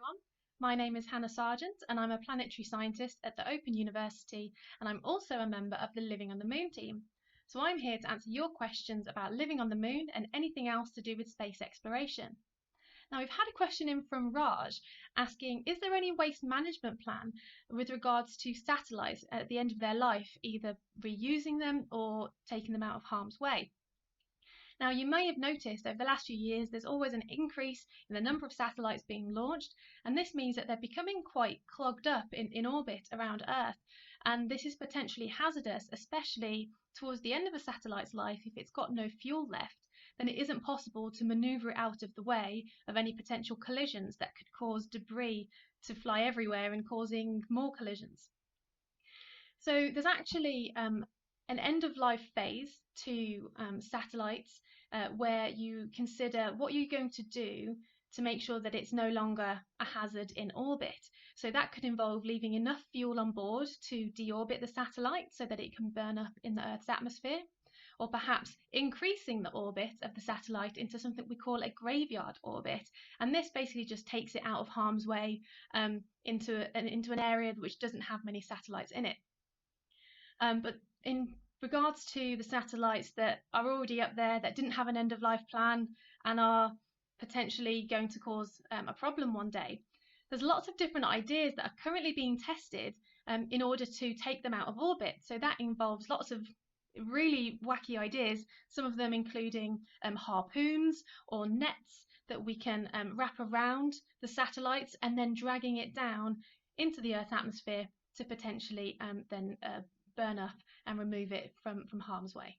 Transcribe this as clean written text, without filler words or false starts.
everyone. My name is Hannah Sargeant and I'm a planetary scientist at the Open University, and I'm also a member of the Living on the Moon team. So I'm here to answer your questions about living on the moon and anything else to do with space exploration. Now, we've had a question in from Raj asking, is there any waste management plan with regards to satellites at the end of their life, either reusing them or taking them out of harm's way? Now, you may have noticed over the last few years there's always an increase in the number of satellites being launched, and this means that they're becoming quite clogged up in orbit around Earth. And this is potentially hazardous, especially towards the end of a satellite's life. If it's got no fuel left, then it isn't possible to maneuver it out of the way of any potential collisions that could cause debris to fly everywhere and causing more collisions. So there's actually an end-of-life phase to satellites where you consider what you're going to do to make sure that it's no longer a hazard in orbit. So that could involve leaving enough fuel on board to deorbit the satellite so that it can burn up in the Earth's atmosphere, or perhaps increasing the orbit of the satellite into something we call a graveyard orbit. And this basically just takes it out of harm's way into an area which doesn't have many satellites in it. But in regards to the satellites that are already up there that didn't have an end-of-life plan and are potentially going to cause a problem one day, there's lots of different ideas that are currently being tested in order to take them out of orbit. So that involves lots of really wacky ideas, some of them including harpoons or nets that we can wrap around the satellites and then dragging it down into the Earth's atmosphere to potentially then burn up and remove it from harm's way.